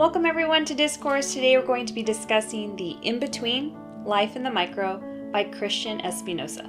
Welcome everyone to Discourse. Today we're going to be discussing The In-Between, Life in the Micro by Christian Espinosa.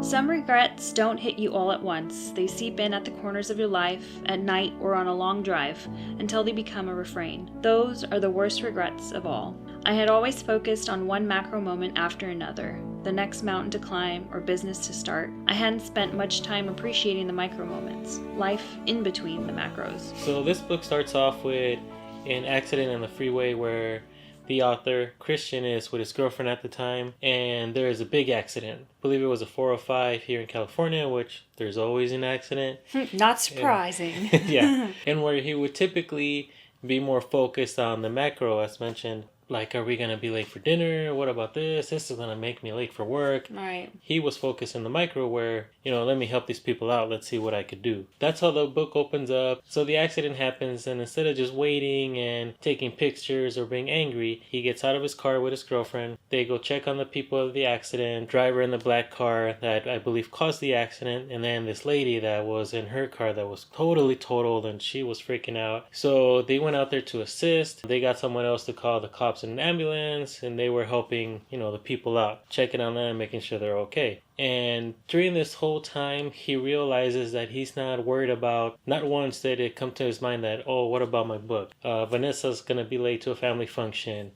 Some regrets don't hit you all at once. They seep in at the corners of your life, at night, or on a long drive, until they become a refrain. Those are the worst regrets of all. I had always focused on one macro moment after another, the next mountain to climb or business to start. I hadn't spent much time appreciating the micro moments, life in between the macros. So this book starts off with an accident on the freeway where the author, Christian, is with his girlfriend at the time, and there is a big accident. I believe it was a 405 here in California, which there's always an accident. Not surprising. Yeah. And where he would typically be more focused on the macro, as mentioned, like, are we going to be late for dinner? What about this? This is going to make me late for work. Right. He was focused on the micro where, let me help these people out. Let's see what I could do. That's how the book opens up. So the accident happens, and instead of just waiting and taking pictures or being angry, he gets out of his car with his girlfriend. They go check on the people of the accident, driver in the black car that I believe caused the accident, and then this lady that was in her car that was totally totaled, and she was freaking out. So they went out there to assist. They got someone else to call the cops in an ambulance, and they were helping, the people out, checking on them, making sure they're okay. And during this whole time, he realizes that he's not worried about, not once did it come to his mind that, oh, what about my book? Vanessa's gonna be late to a family function.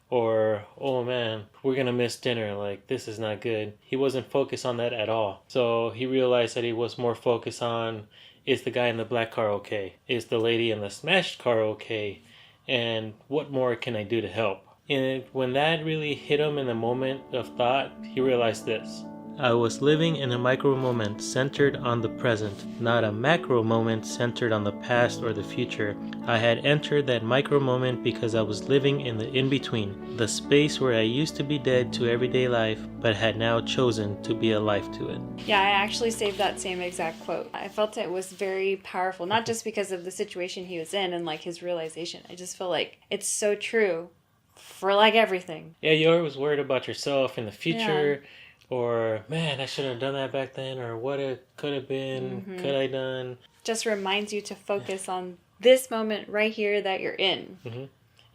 Or, oh man, we're gonna miss dinner, like, this is not good. He wasn't focused on that at all. So he realized that he was more focused on, is the guy in the black car okay? Is the lady in the smashed car okay? And what more can I do to help? And when that really hit him in the moment of thought, he realized this. I was living in a micro moment centered on the present, not a macro moment centered on the past or the future. I had entered that micro moment because I was living in the in-between, the space where I used to be dead to everyday life, but had now chosen to be alive to it. Yeah, I actually saved that same exact quote. I felt it was very powerful, not just because of the situation he was in and like his realization. I just feel like it's so true for like everything. Yeah, you're always worried about yourself in the future. Yeah. Or, man, I shouldn't have done that back then. Or what it could have been, could I done. Just reminds you to focus on this moment right here that you're in. Mm-hmm.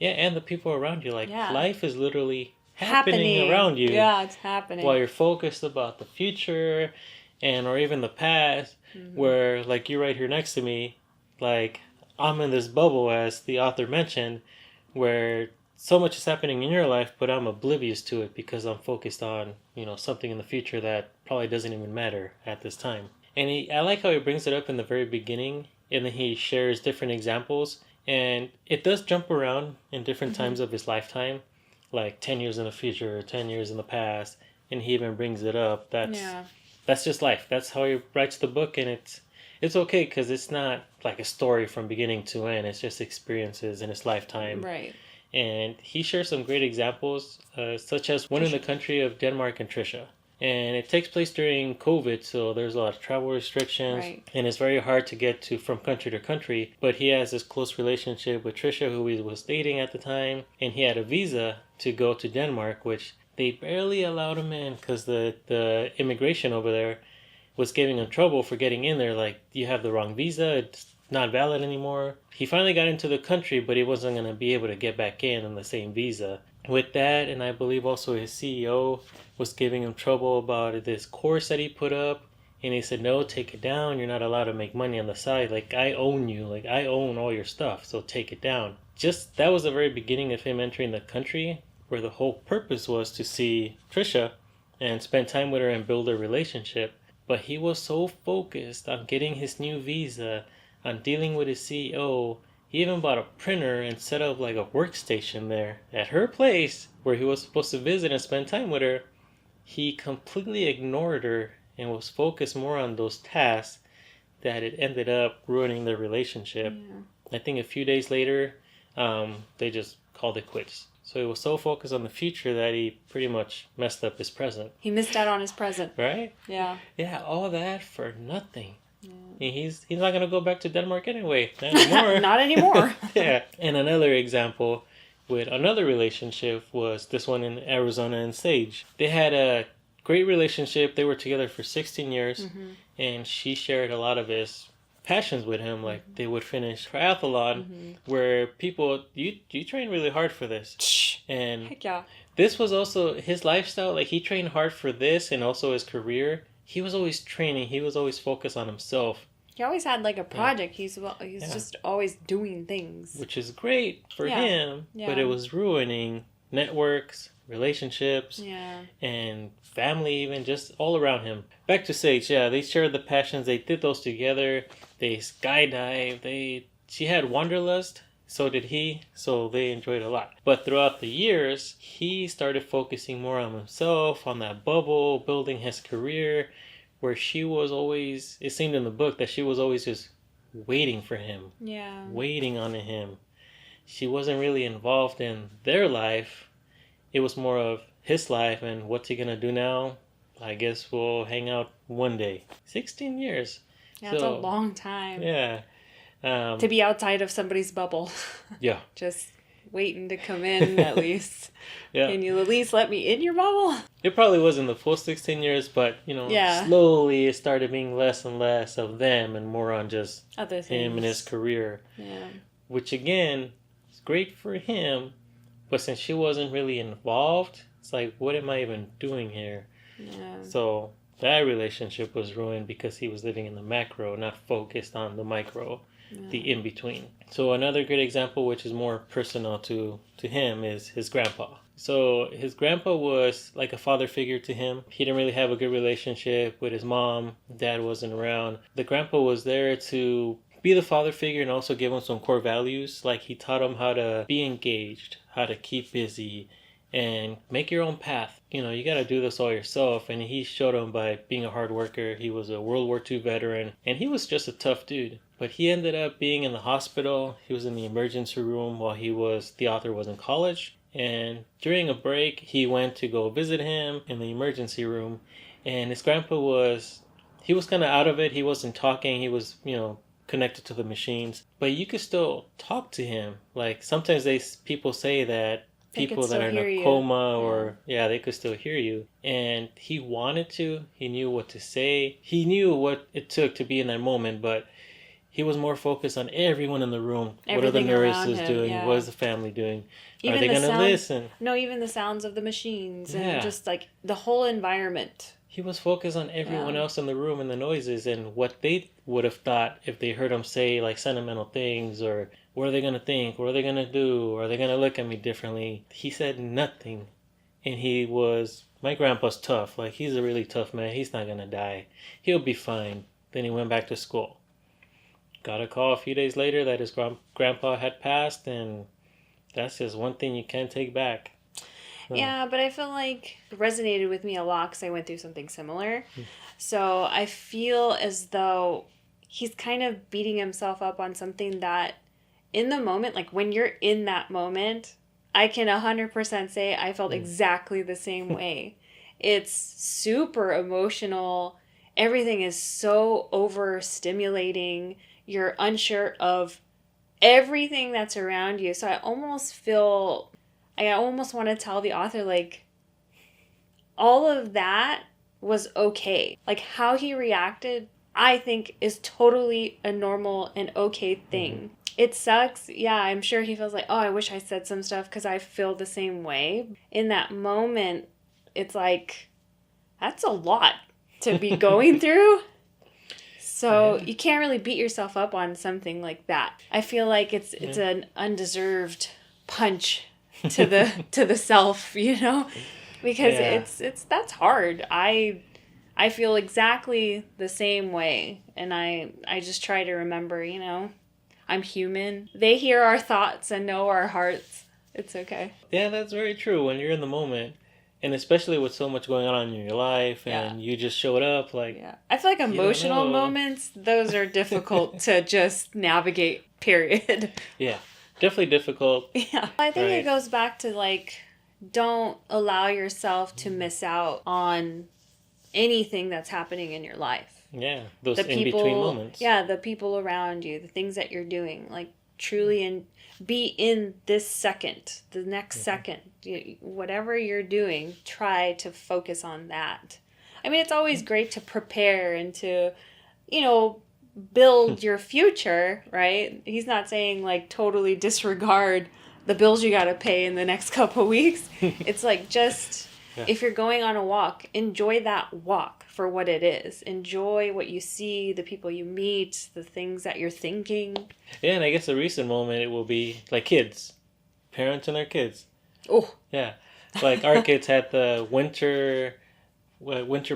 Yeah, and the people around you. Like, life is literally happening around you. Yeah, it's happening. While you're focused about the future or even the past. Where, like, you're right here next to me. Like, I'm in this bubble, as the author mentioned, where so much is happening in your life, but I'm oblivious to it because I'm focused on, something in the future that probably doesn't even matter at this time. And I like how he brings it up in the very beginning, and then he shares different examples, and it does jump around in different times of his lifetime, like 10 years in the future, 10 years in the past, and he even brings it up. That's just life. That's how he writes the book, and it's okay because it's not like a story from beginning to end. It's just experiences in his lifetime. Right. And he shares some great examples, such as one in the country of Denmark and Trisha. And it takes place during COVID, so there's a lot of travel restrictions. Right. And it's very hard to get to from country to country. But he has this close relationship with Trisha, who he was dating at the time. And he had a visa to go to Denmark, which they barely allowed him in because the immigration over there was giving him trouble for getting in there. Like, you have the wrong visa, it's not valid anymore. He finally got into the country, but he wasn't going to be able to get back in on the same visa. With that, and I believe also his CEO was giving him trouble about this course that he put up. And he said, no, take it down. You're not allowed to make money on the side. Like, I own you. Like, I own all your stuff, so take it down. Just, that was the very beginning of him entering the country, where the whole purpose was to see Trisha and spend time with her and build a relationship. But he was so focused on getting his new visa, on dealing with his CEO, he even bought a printer and set up like a workstation there at her place where he was supposed to visit and spend time with her. He completely ignored her and was focused more on those tasks that it ended up ruining their relationship. Yeah. I think a few days later, they just called it quits. So he was so focused on the future that he pretty much messed up his present. He missed out on his present. Right? Yeah. Yeah, all that for nothing. Yeah. He's not going to go back to Denmark anyway. Not anymore. Not anymore. Yeah. And another example with another relationship was this one in Arizona and Sage. They had a great relationship. They were together for 16 years. And she shared a lot of his passions with him. Like they would finish triathlon where people, you train really hard for this. And Heck yeah. this was also his lifestyle. Like he trained hard for this and also his career. He was always training. He was always focused on himself. He always had like a project. He's just always doing things. Which is great for him, but it was ruining networks, relationships, and family, even just all around him. Back to Sage, they shared the passions. They did those together. They skydived. She had wanderlust. So did he. So they enjoyed a lot. But throughout the years, he started focusing more on himself, on that bubble, building his career, where she was always, it seemed in the book that she was always just waiting for him. Yeah. Waiting on him. She wasn't really involved in their life. It was more of his life and what's he gonna do now? I guess we'll hang out one day. 16 years. Yeah, that's a long time. Yeah. To be outside of somebody's bubble. Yeah. Just waiting to come in at least. Yeah. Can you at least let me in your bubble? It probably wasn't the full 16 years, but, slowly it started being less and less of them and more on just other things. Him and his career. Yeah. Which, again, is great for him, but since she wasn't really involved, it's like, what am I even doing here? Yeah. So that relationship was ruined because he was living in the macro, not focused on the micro. The in-between. So another great example, which is more personal to him, is his grandpa. So his grandpa was like a father figure to him. He didn't really have a good relationship with his mom. Dad wasn't around. The grandpa was there to be the father figure and also give him some core values. Like he taught him how to be engaged, how to keep busy, and make your own path. You got to do this all yourself. And he showed him by being a hard worker. He was a World War II veteran, and he was just a tough dude. But he ended up being in the hospital. He was in the emergency room while the author was in college. And during a break, he went to go visit him in the emergency room. And his grandpa he was kind of out of it. He wasn't talking. He was, connected to the machines. But you could still talk to him. Like sometimes people say that people that are in a coma or they could still hear you. And he wanted to. He knew what to say. He knew what it took to be in that moment, but he was more focused on everyone in the room. Everything what are the nurses doing? Yeah. What is the family doing? Even are they going to listen? No, even the sounds of the machines and just like the whole environment. He was focused on everyone else in the room and the noises and what they would have thought if they heard him say like sentimental things, or what are they going to think? What are they going to do? Are they going to look at me differently? He said nothing. And my grandpa's tough. Like he's a really tough man. He's not going to die. He'll be fine. Then he went back to school. Got a call a few days later that his grandpa had passed, and that's just one thing you can't take back. Yeah, but I feel like it resonated with me a lot because I went through something similar. So I feel as though he's kind of beating himself up on something that in the moment, like when you're in that moment, I can 100% say I felt exactly the same way. It's super emotional. Everything is so overstimulating. You're unsure of everything that's around you. So I almost want to tell the author, like, all of that was okay. Like, how he reacted, I think, is totally a normal and okay thing. It sucks. Yeah, I'm sure he feels like, oh, I wish I said some stuff because I feel the same way. In that moment, it's like, that's a lot to be going through. So you can't really beat yourself up on something like that. I feel like it's an undeserved punch to the self, because that's hard. I feel exactly the same way, and I just try to remember, I'm human. They hear our thoughts and know our hearts. It's okay. Yeah, that's very true. When you're in the moment, and especially with so much going on in your life, and you just showed up, like... Yeah. I feel like emotional moments, those are difficult to just navigate, period. Yeah, definitely difficult. Yeah. I think it goes back to, like, don't allow yourself to miss out on anything that's happening in your life. Yeah, those in-between moments. Yeah, the people around you, the things that you're doing, like, truly be in this second, the next second. Whatever you're doing, try to focus on that. I mean, it's always great to prepare and to, build your future, right? He's not saying like totally disregard the bills you got to pay in the next couple weeks. It's like just if you're going on a walk, enjoy that walk for what it is. Enjoy what you see, the people you meet, the things that you're thinking. Yeah, and I guess a recent moment it will be like kids, parents and their kids. Oh. Yeah. Like our kids had the winter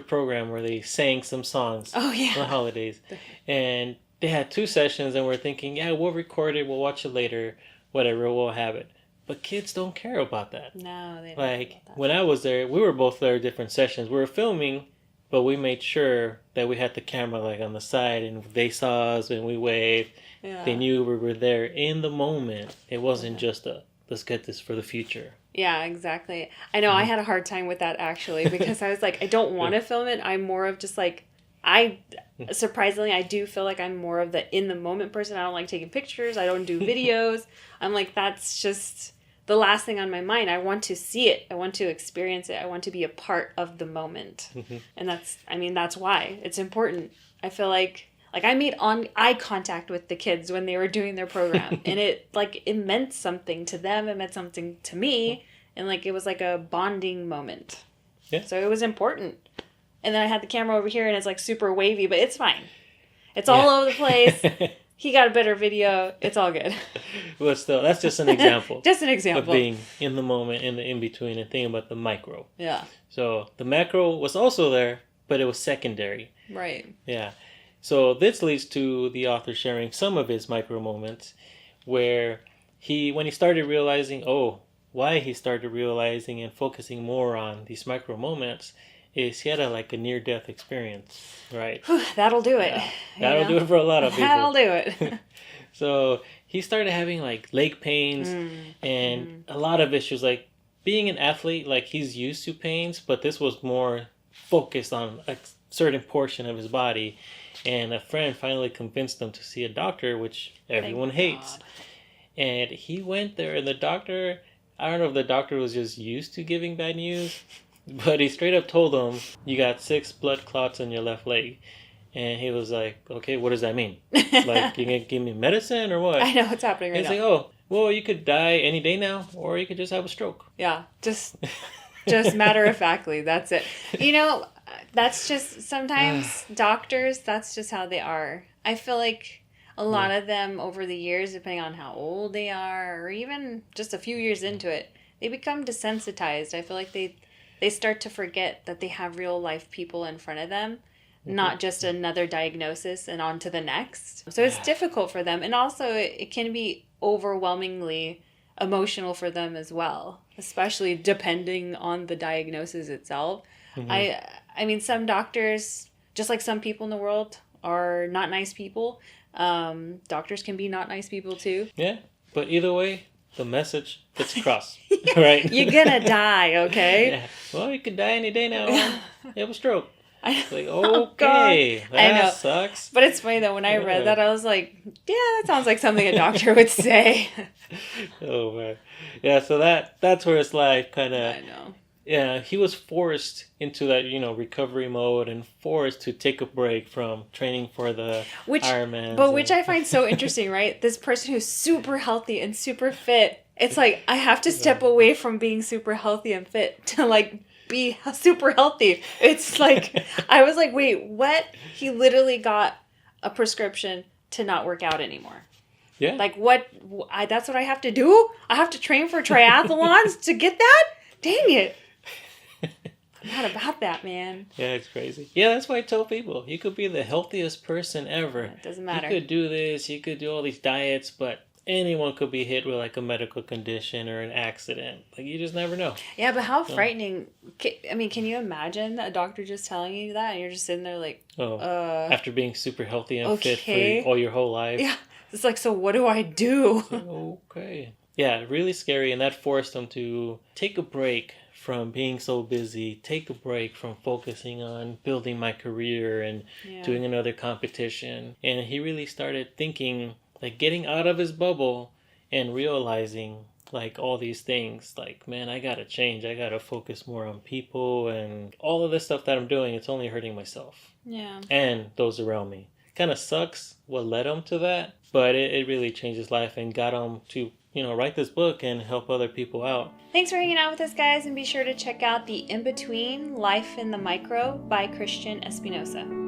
program where they sang some songs on the holidays. And they had 2 sessions and we're thinking, yeah, we'll record it, we'll watch it later, whatever, we'll have it. But kids don't care about that. No, they don't. Like, when I was there, we were both there at different sessions. We were filming, but we made sure that we had the camera, like, on the side, and they saw us and we waved. Yeah. They knew we were there in the moment. It wasn't just let's get this for the future. Yeah, exactly. I know I had a hard time with that, actually, because I was like, I don't want to film it. I'm more of just, like, surprisingly, I do feel like I'm more of the in-the-moment person. I don't like taking pictures. I don't do videos. I'm like, that's just the last thing on my mind. I want to see it. I want to experience it. I want to be a part of the moment. And that's why it's important. I feel like I made eye contact with the kids when they were doing their program, and it meant something to them. It meant something to me, and it was like a bonding moment. Yeah. So it was important. And then I had the camera over here, and it's super wavy, but it's fine. It's all over the place. He got a better video. It's all good. But still, that's just an example. Just an example. Of being in the moment, in the in-between, and thinking about the micro. Yeah. So the macro was also there, but it was secondary. Right. Yeah. So this leads to the author sharing some of his micro moments where when he started realizing, why he started realizing and focusing more on these micro moments is he had a near-death experience, right? That'll do it. That'll do it for a lot of people. That'll do it. So he started having leg pains and a lot of issues. Like being an athlete, he's used to pains, but this was more focused on a certain portion of his body. And a friend finally convinced him to see a doctor, which everyone hates. And he went there, and the doctor, I don't know if the doctor was just used to giving bad news, but he straight up told him, you got 6 blood clots in your left leg. And he was like, okay, what does that mean? You going to give me medicine or what? I know what's happening right now. He's like, well, you could die any day now, or you could just have a stroke. Yeah, just matter-of-factly, that's it. That's just, sometimes doctors, that's just how they are. I feel like a lot of them over the years, depending on how old they are, or even just a few years into it, they become desensitized. I feel like they start to forget that they have real life people in front of them, not just another diagnosis and on to the next. So it's difficult for them. And also it can be overwhelmingly emotional for them as well, especially depending on the diagnosis itself. I mean, some doctors, just like some people in the world, are not nice people. Doctors can be not nice people too. Yeah, but either way, the message gets across, right? You're gonna die, okay? Yeah. Well, you could die any day now. You have a stroke. It's like, okay, that sucks. But it's funny though, when I read that, I was like, yeah, that sounds like something a doctor would say. Oh man. Yeah, so that's where his life kind of, I know. Yeah, he was forced into that, recovery mode and forced to take a break from training for the Ironman. But which I find so interesting, right? This person who's super healthy and super fit, it's like, I have to step away from being super healthy and fit to be super healthy. It's like, I was like, wait, what? He literally got a prescription to not work out anymore. Yeah. What? That's what I have to do? I have to train for triathlons to get that? Dang it. I'm not about that, man. Yeah, it's crazy. Yeah, that's why I tell people, you could be the healthiest person ever. It doesn't matter. You could do this, you could do all these diets, but anyone could be hit with a medical condition or an accident. You just never know. Yeah, but how frightening. I mean, can you imagine a doctor just telling you that and you're just sitting there after being super healthy and fit for all your whole life. Yeah. It's like, so what do I do? Okay. Yeah, really scary, and that forced him to take a break from being so busy, take a break from focusing on building my career and doing another competition. And he really started thinking, getting out of his bubble and realizing, all these things. Man, I gotta change. I gotta focus more on people, and all of this stuff that I'm doing, it's only hurting myself. Yeah. And those around me. kind of sucks what led him to that, but it really changed his life and got him to, write this book and help other people out. Thanks for hanging out with us, guys, and be sure to check out The In Between, Life in the Micro by Christian Espinosa.